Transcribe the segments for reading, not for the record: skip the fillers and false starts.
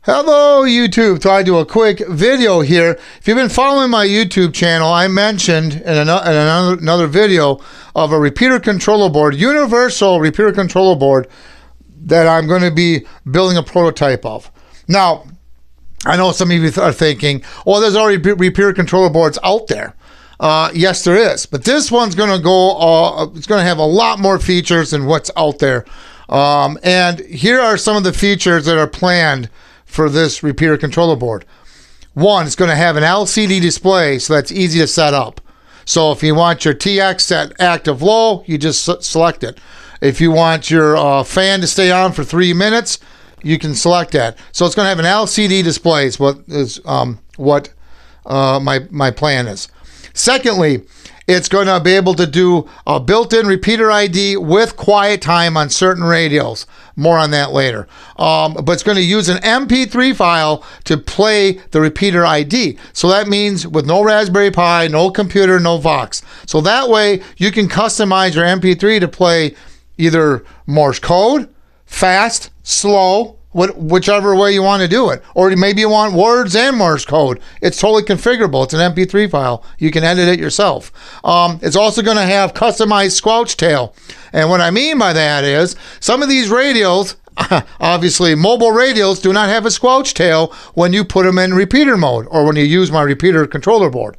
Hello YouTube, so I do a quick video here. If you've been following my YouTube channel, I mentioned in another video of a repeater controller board, universal repeater controller board that I'm going to be building a prototype of. Now, I know some of you are thinking, well, there's already repeater controller boards out there. Yes, there is, but this one's going to go, it's going to have a lot more features than what's out there. And here are some of the features that are planned for this repeater controller board. One, it's going to have an LCD display, so that's easy to set up. So if you want your TX set active low, you just select it. If you want your fan to stay on for 3 minutes, you can select that. So it's going to have an LCD display is what my plan is. Secondly, it's going to be able to do a built-in repeater ID with quiet time on certain radios. More on that later. But it's going to use an MP3 file to play the repeater ID. So that means with no Raspberry Pi, no computer, no Vox. So that way you can customize your MP3 to play either Morse code, fast, slow, whichever way you want to do it. Or maybe you want words and Morse code. It's totally configurable. It's an MP3 file. You can edit it yourself. It's also going to have customized squelch tail. And what I mean by that is some of these radios, obviously mobile radios, do not have a squelch tail when you put them in repeater mode or when you use my repeater controller board.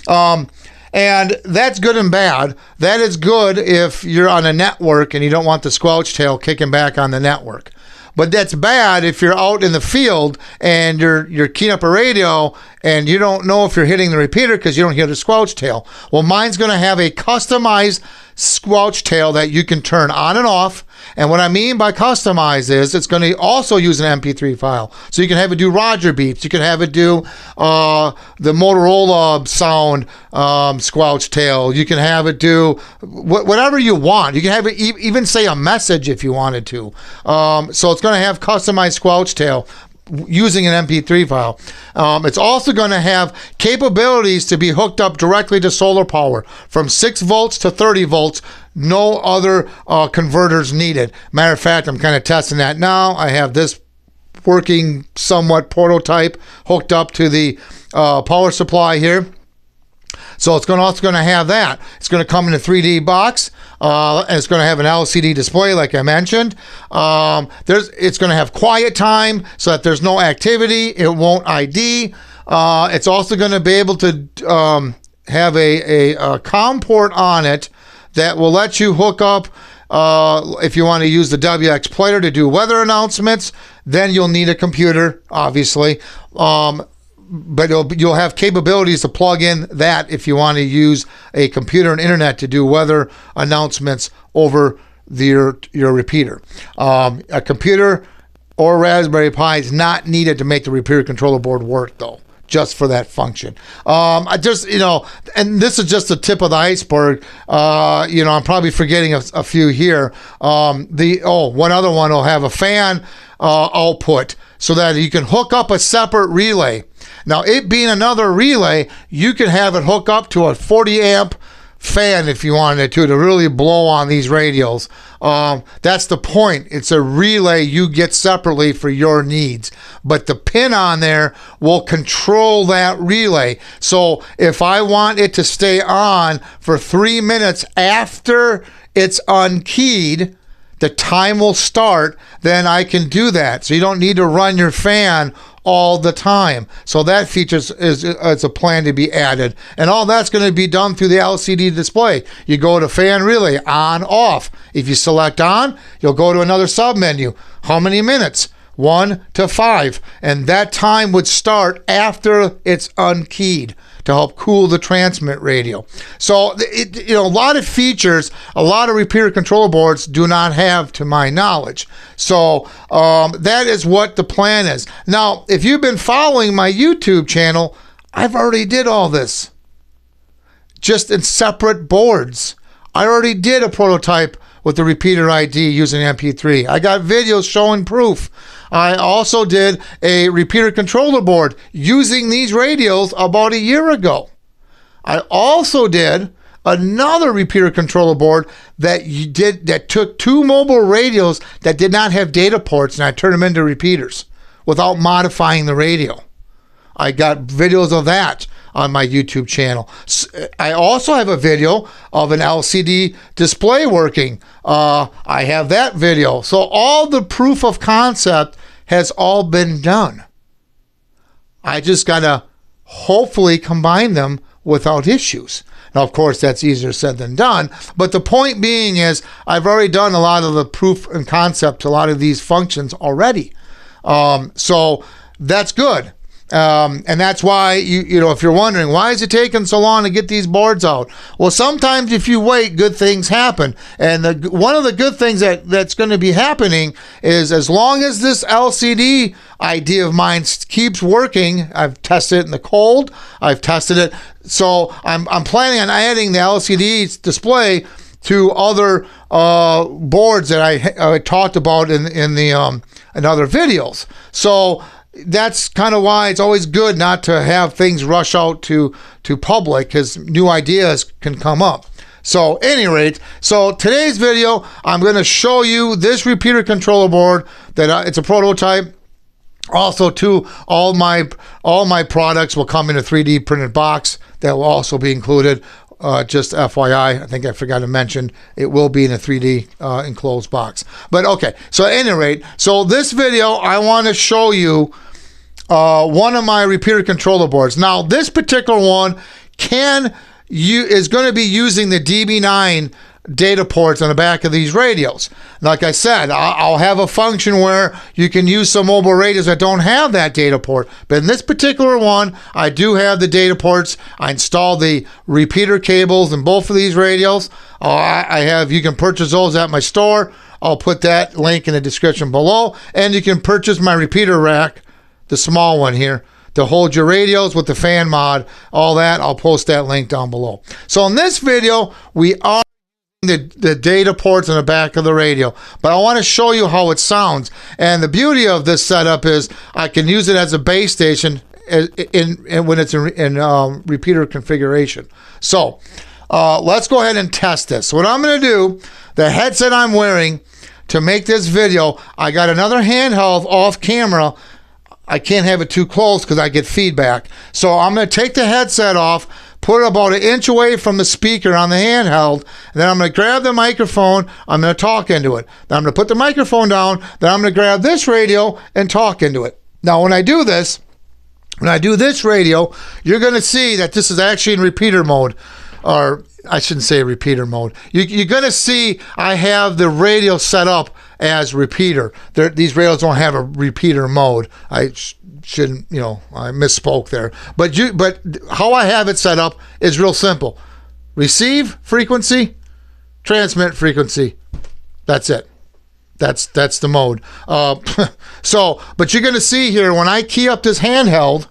And that's good and bad. That is good if you're on a network and you don't want the squelch tail kicking back on the network. But that's bad if you're out in the field and you're keying up a radio and you don't know if you're hitting the repeater because you don't hear the squelch tail. Well, mine's going to have a customized squelch tail that you can turn on and off. And what I mean by customized is it's going to also use an MP3 file. So you can have it do Roger beeps. You can have it do the Motorola sound squelch tail. You can have it do whatever you want. You can have it even say a message if you wanted to. So it's going to have customized squelch tail using an MP3 file. It's also going to have capabilities to be hooked up directly to solar power from 6 volts to 30 volts. No other converters needed. Matter of fact, I'm kind of testing that now. I have this working somewhat prototype hooked up to the power supply here. So it's also going to have that. It's going to come in a 3D box, and it's going to have an LCD display, like I mentioned. It's going to have quiet time so that there's no activity. It won't ID. It's also going to be able to have a COM port on it that will let you hook up. If you want to use the WX player to do weather announcements, then you'll need a computer, obviously. But you'll have capabilities to plug in that if you want to use a computer and internet to do weather announcements over your repeater. A computer or Raspberry Pi is not needed to make the repeater controller board work, though, just for that function. And this is just the tip of the iceberg. I'm probably forgetting a few here. One other one will have a fan output so that you can hook up a separate relay. Now, it being another relay, you can have it hook up to a 40 amp fan if you wanted to really blow on these radios. That's the point. It's a relay you get separately for your needs. But the pin on there will control that relay. So if I want it to stay on for 3 minutes after it's unkeyed, the time will start, then I can do that. So you don't need to run your fan all the time. So that feature is a plan to be added. And all that's going to be done through the LCD display. You go to fan relay, on, off. If you select on, you'll go to another sub menu. How many minutes? 1 to 5. And that time would start after it's unkeyed to help cool the transmit radio. So a lot of features, a lot of repeater controller boards do not have, to my knowledge. So that is what the plan is. Now, if you've been following my YouTube channel, I've already did all this, just in separate boards. I already did a prototype with the repeater ID using MP3. I got videos showing proof. I also did a repeater controller board using these radios about a year ago. I also did another repeater controller board that took 2 mobile radios that did not have data ports, and I turned them into repeaters without modifying the radio. I got videos of that on my YouTube channel. I also have a video of an LCD display working. I have that video. So all the proof of concept has all been done. I just got to hopefully combine them without issues. Now, of course, that's easier said than done. But the point being is I've already done a lot of the proof and concept to a lot of these functions already. So that's good. And that's why, you know, if you're wondering, why is it taking so long to get these boards out? Well, sometimes if you wait, good things happen. And one of the good things that's going to be happening is as long as this LCD idea of mine keeps working, I've tested it in the cold, I've tested it. So I'm planning on adding the LCD display to other boards that I talked about in other videos. So that's kind of why it's always good not to have things rush out to public, because new ideas can come up. So at any rate, so today's video, I'm going to show you this repeater controller board that it's a prototype. Also, too, all my products will come in a 3D printed box that will also be included. Just FYI, I think I forgot to mention, it will be in a 3D enclosed box. But okay, so at any rate, so this video, I want to show you one of my repeater controller boards. Now, this particular one is going to be using the DB9 data ports on the back of these radios. Like I said, I'll have a function where you can use some mobile radios that don't have that data port. But in this particular one, I do have the data ports. I installed the repeater cables in both of these radios. You can purchase those at my store. I'll put that link in the description below. And you can purchase my repeater rack, the small one here, to hold your radios with the fan mod, all that. I'll post that link down below. So in this video, we are the data ports on the back of the radio, but I want to show you how it sounds. And the beauty of this setup is I can use it as a base station when it's in repeater configuration. So let's go ahead and test this. So what I'm going to do, the headset I'm wearing to make this video, I got another handheld off camera. I can't have it too close because I get feedback. So I'm going to take the headset off, put it about 1 inch away from the speaker on the handheld, and then I'm going to grab the microphone, I'm going to talk into it. Then I'm going to put the microphone down, then I'm going to grab this radio and talk into it. Now when I do this radio, you're going to see that this is actually in repeater mode, or I shouldn't say repeater mode. You're going to see I have the radio set up as repeater. These radios don't have a repeater mode. I shouldn't, I misspoke there. But how I have it set up is real simple. Receive frequency, transmit frequency. That's it. That's the mode. But you're going to see here when I key up this handheld,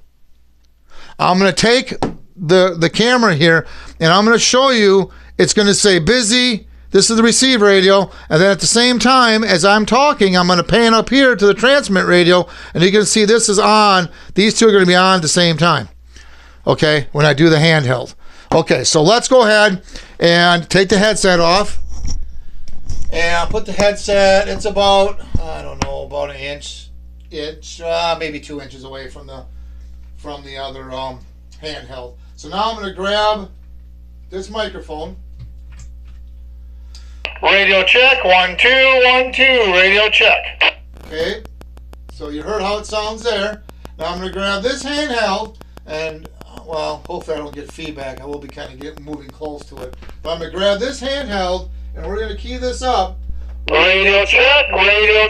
I'm going to take the camera here and I'm going to show you. It's going to say busy. This is the receive radio, and then at the same time as I'm talking, I'm going to pan up here to the transmit radio, and you can see this is on. These two are going to be on at the same time, okay, when I do the handheld. Okay, so let's go ahead and take the headset off, and I'll put the headset, it's about, I don't know, about 1 inch, maybe 2 inches away from the other handheld. So now I'm going to grab this microphone. Radio check, 1 2 1 2. Radio check. Okay, so you heard how it sounds there. Now I'm going to grab this handheld, and well, hopefully I don't get feedback. I will be kind of moving close to it. But I'm going to grab this handheld, and we're going to key this up. Radio check, 1 2 1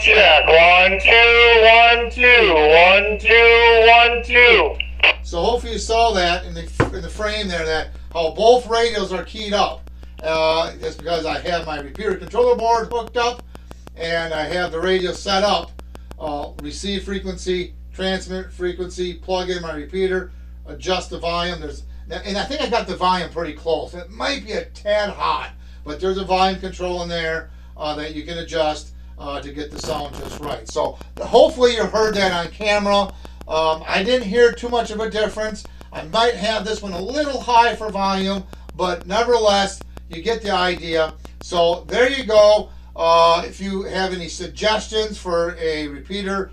2 1 2 1 2. So hopefully you saw that in the frame there, that how both radios are keyed up. It's because I have my repeater controller board hooked up and I have the radio set up. Receive frequency, transmit frequency, plug in my repeater, adjust the volume. And I think I got the volume pretty close. It might be a tad hot, but there's a volume control in there that you can adjust to get the sound just right. So hopefully you heard that on camera. I didn't hear too much of a difference. I might have this one a little high for volume, but nevertheless, you get the idea. So there you go. If you have any suggestions for a repeater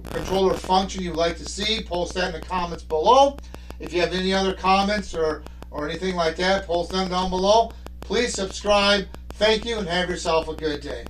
controller function you'd like to see, post that in the comments below. If you have any other comments or anything like that, post them down below. Please subscribe. Thank you and have yourself a good day.